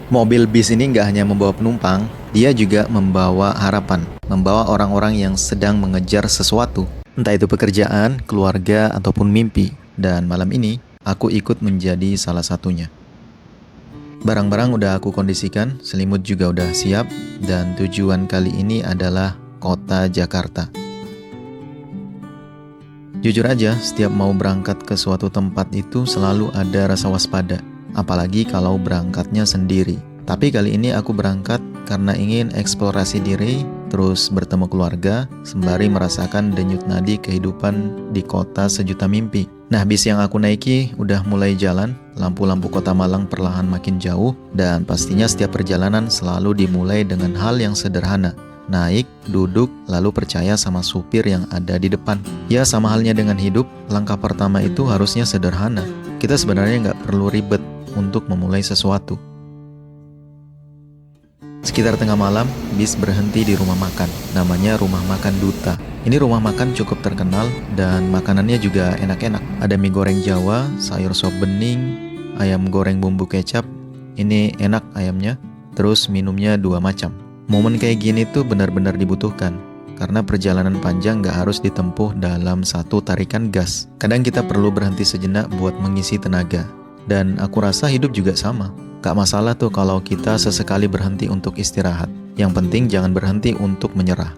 Mobil bis ini nggak hanya membawa penumpang, dia juga membawa harapan, membawa orang-orang yang sedang mengejar sesuatu, entah itu pekerjaan, keluarga, ataupun mimpi. Dan malam ini, aku ikut menjadi salah satunya. Barang-barang udah aku kondisikan, selimut juga udah siap, dan tujuan kali ini adalah kota Jakarta. Jujur aja, setiap mau berangkat ke suatu tempat itu selalu ada rasa waspada, apalagi kalau berangkatnya sendiri. Tapi kali ini aku berangkat karena ingin eksplorasi diri, terus bertemu keluarga, sembari merasakan denyut nadi kehidupan di kota sejuta mimpi. Nah, bis yang aku naiki udah mulai jalan, lampu-lampu kota Malang perlahan makin jauh, dan pastinya setiap perjalanan selalu dimulai dengan hal yang sederhana. Naik, duduk, lalu percaya sama supir yang ada di depan. Ya, sama halnya dengan hidup, langkah pertama itu harusnya sederhana. Kita sebenarnya nggak perlu ribet untuk memulai sesuatu. Sekitar tengah malam, bis berhenti di rumah makan. Namanya Rumah Makan Duta. Ini rumah makan cukup terkenal dan makanannya juga enak-enak. Ada mie goreng Jawa, sayur sop bening, ayam goreng bumbu kecap. Ini enak ayamnya. Terus minumnya 2 macam. Momen kayak gini tuh benar-benar dibutuhkan. Karena perjalanan panjang gak harus ditempuh dalam satu tarikan gas. Kadang kita perlu berhenti sejenak buat mengisi tenaga. Dan aku rasa hidup juga sama. Gak masalah tuh kalau kita sesekali berhenti untuk istirahat. Yang penting jangan berhenti untuk menyerah.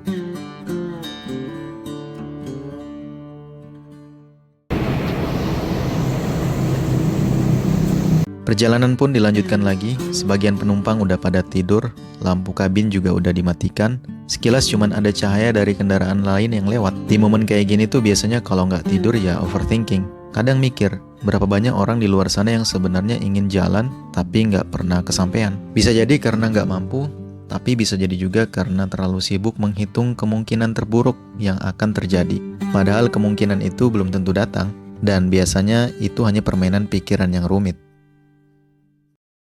Perjalanan pun dilanjutkan lagi. Sebagian penumpang udah pada tidur, lampu kabin juga udah dimatikan. Sekilas cuman ada cahaya dari kendaraan lain yang lewat. Di momen kayak gini tuh biasanya kalau nggak tidur ya overthinking. Kadang mikir, berapa banyak orang di luar sana yang sebenarnya ingin jalan tapi nggak pernah kesampaian. Bisa jadi karena nggak mampu, tapi bisa jadi juga karena terlalu sibuk menghitung kemungkinan terburuk yang akan terjadi. Padahal kemungkinan itu belum tentu datang, dan biasanya itu hanya permainan pikiran yang rumit.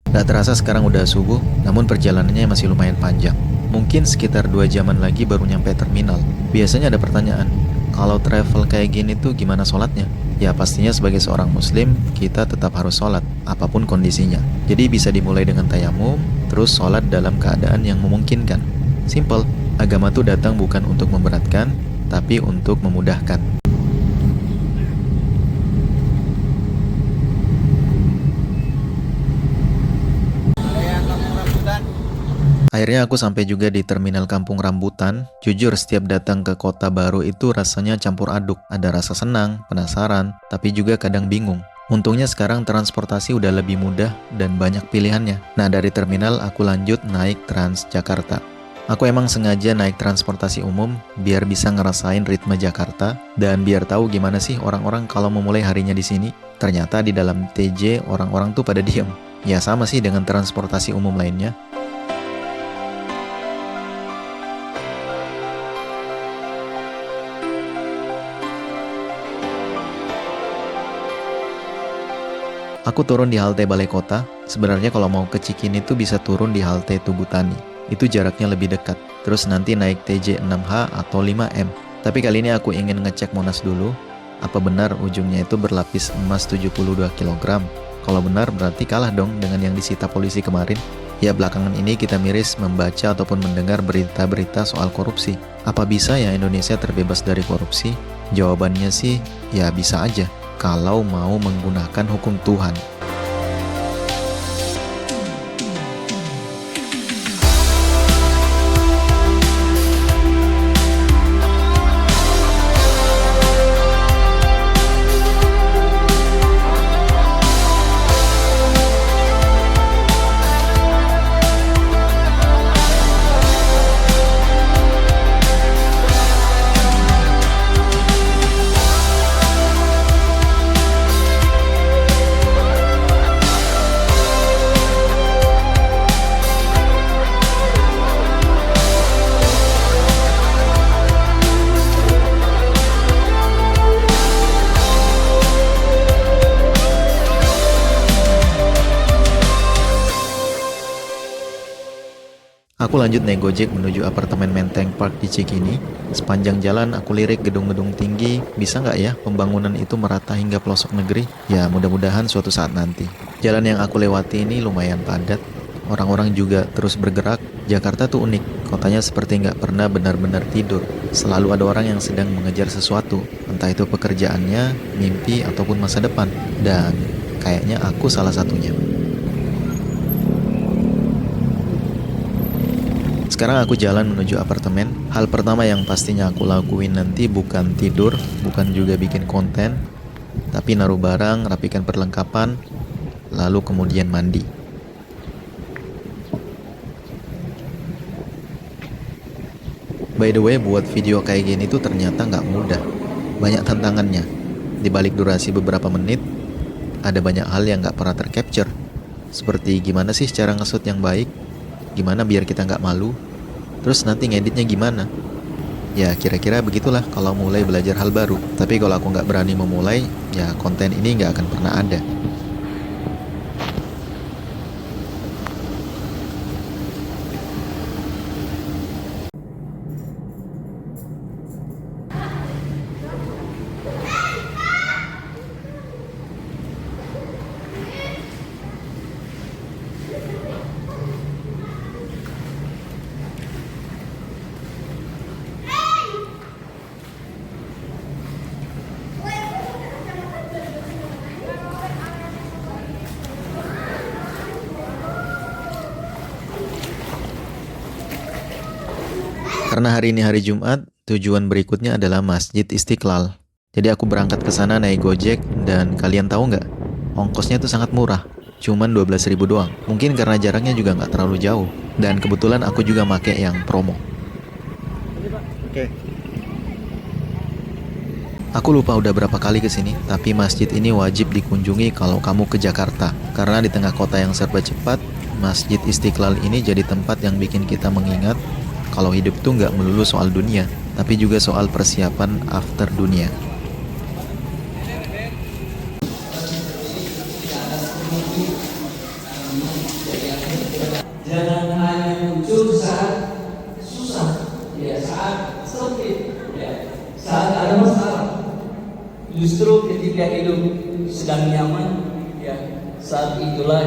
Gak terasa sekarang udah subuh, namun perjalanannya masih lumayan panjang. Mungkin sekitar 2 jaman lagi baru nyampe terminal. Biasanya ada pertanyaan, kalau travel kayak gini tuh gimana sholatnya? Ya pastinya sebagai seorang muslim, kita tetap harus sholat, apapun kondisinya. Jadi bisa dimulai dengan tayamum, terus sholat dalam keadaan yang memungkinkan. Simple, agama tuh datang bukan untuk memberatkan, tapi untuk memudahkan. Akhirnya aku sampai juga di terminal Kampung Rambutan. Jujur setiap datang ke kota baru itu rasanya campur aduk. Ada rasa senang, penasaran, tapi juga kadang bingung. Untungnya sekarang transportasi udah lebih mudah dan banyak pilihannya. Nah, dari terminal aku lanjut naik Transjakarta. Aku emang sengaja naik transportasi umum biar bisa ngerasain ritme Jakarta dan biar tahu gimana sih orang-orang kalau memulai harinya di sini. Ternyata di dalam TJ orang-orang tuh pada diem. Ya sama sih dengan transportasi umum lainnya. Aku turun di halte Balai Kota. Sebenarnya kalau mau ke Cikini tuh bisa turun di halte Tugu Tani. Itu jaraknya lebih dekat. Terus nanti naik TJ 6H atau 5M. Tapi kali ini aku ingin ngecek Monas dulu. Apa benar ujungnya itu berlapis emas 72 kg? Kalau benar berarti kalah dong dengan yang disita polisi kemarin. Ya belakangan ini kita miris membaca ataupun mendengar berita-berita soal korupsi. Apa bisa ya Indonesia terbebas dari korupsi? Jawabannya sih ya bisa aja. Kalau mau menggunakan hukum Tuhan. Aku lanjut naik Gojek menuju apartemen Menteng Park di Cikini. Sepanjang jalan aku lirik gedung-gedung tinggi. Bisa nggak ya pembangunan itu merata hingga pelosok negeri? Ya mudah-mudahan suatu saat nanti. Jalan yang aku lewati ini lumayan padat. Orang-orang juga terus bergerak. Jakarta tuh unik, kotanya seperti nggak pernah benar-benar tidur. Selalu ada orang yang sedang mengejar sesuatu, entah itu pekerjaannya, mimpi, ataupun masa depan. Dan kayaknya aku salah satunya. Sekarang aku jalan menuju apartemen. Hal pertama yang pastinya aku lakuin nanti bukan tidur, bukan juga bikin konten, tapi naruh barang, rapikan perlengkapan, lalu kemudian mandi. By the way, buat video kayak gini tuh ternyata nggak mudah. Banyak tantangannya. Di balik durasi beberapa menit, ada banyak hal yang nggak pernah tercapture. Seperti gimana sih cara nge-shoot yang baik, gimana biar kita nggak malu, terus nanti ngeditnya gimana. Ya kira-kira begitulah kalau mulai belajar hal baru. Tapi kalau aku nggak berani memulai, ya konten ini nggak akan pernah ada. Karena hari ini hari Jumat, tujuan berikutnya adalah Masjid Istiqlal. Jadi aku berangkat ke sana naik Gojek, dan kalian tahu nggak? Ongkosnya tuh sangat murah, cuman 12.000 doang. Mungkin karena jaraknya juga nggak terlalu jauh. Dan kebetulan aku juga make yang promo. Aku lupa udah berapa kali kesini, tapi masjid ini wajib dikunjungi kalau kamu ke Jakarta. Karena di tengah kota yang serba cepat, Masjid Istiqlal ini jadi tempat yang bikin kita mengingat kalau hidup tuh nggak melulu soal dunia, tapi juga soal persiapan after dunia. Jangan hanya muncul saat susah, ya saat sempit, ya saat ada masalah. Justru ketika hidup sedang nyaman, ya saat itulah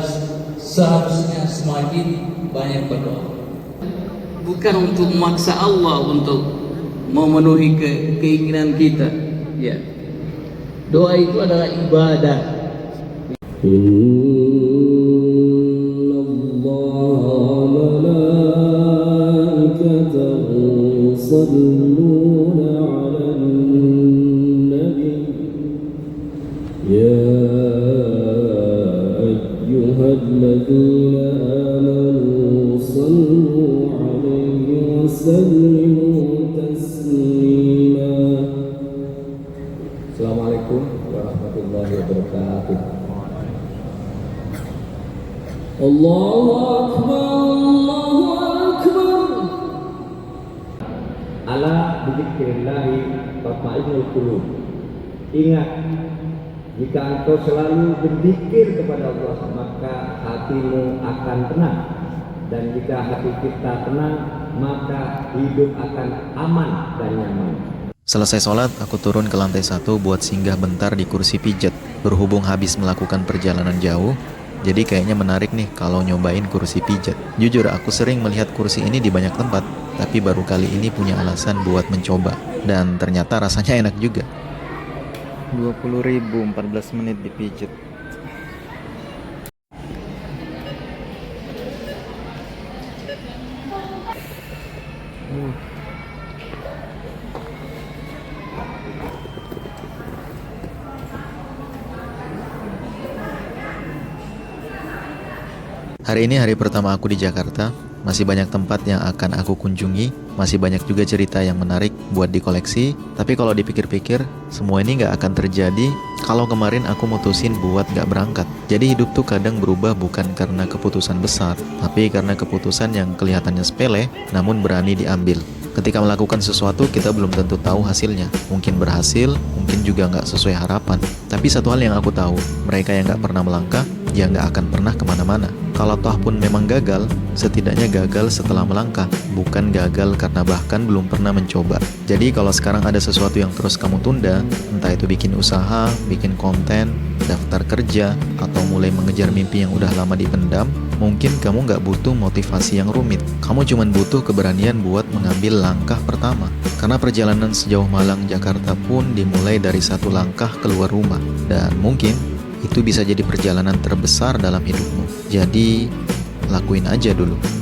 seharusnya semakin banyak berdoa. Bukan untuk memaksa Allah untuk memenuhi keinginan kita, ya. Doa itu adalah ibadah. Assalamualaikum warahmatullahi wabarakatuh. Allahu Akbar, Allahu Akbar. Ala bidzikrillahi tatma'innul qulub. Ingat, jika engkau selalu berzikir kepada Allah, maka hatimu akan tenang. Dan jika hati kita tenang, maka hidup akan aman dan nyaman. Selesai sholat, aku turun ke lantai 1 buat singgah bentar di kursi pijat. Berhubung habis melakukan perjalanan jauh, jadi kayaknya menarik nih kalau nyobain kursi pijat. Jujur, aku sering melihat kursi ini di banyak tempat, tapi baru kali ini punya alasan buat mencoba. Dan ternyata rasanya enak juga. 20.000, 14 menit dipijat. Hari ini hari pertama aku di Jakarta. Masih banyak tempat yang akan aku kunjungi. Masih banyak juga cerita yang menarik buat dikoleksi. Tapi kalau dipikir-pikir, semua ini gak akan terjadi kalau kemarin aku mutusin buat gak berangkat. Jadi hidup tuh kadang berubah bukan karena keputusan besar, tapi karena keputusan yang kelihatannya sepele, namun berani diambil. Ketika melakukan sesuatu, kita belum tentu tahu hasilnya. Mungkin berhasil, mungkin juga nggak sesuai harapan. Tapi satu hal yang aku tahu, mereka yang nggak pernah melangkah, ya nggak akan pernah kemana-mana. Kalau toh pun memang gagal, setidaknya gagal setelah melangkah, bukan gagal karena bahkan belum pernah mencoba. Jadi kalau sekarang ada sesuatu yang terus kamu tunda, entah itu bikin usaha, bikin konten, daftar kerja, atau mulai mengejar mimpi yang udah lama dipendam, Mungkin kamu nggak butuh motivasi yang rumit. Kamu cuma butuh keberanian buat mengambil langkah pertama. Karena perjalanan sejauh Malang Jakarta pun dimulai dari satu langkah keluar rumah. Dan mungkin itu bisa jadi perjalanan terbesar dalam hidupmu. Jadi, lakuin aja dulu.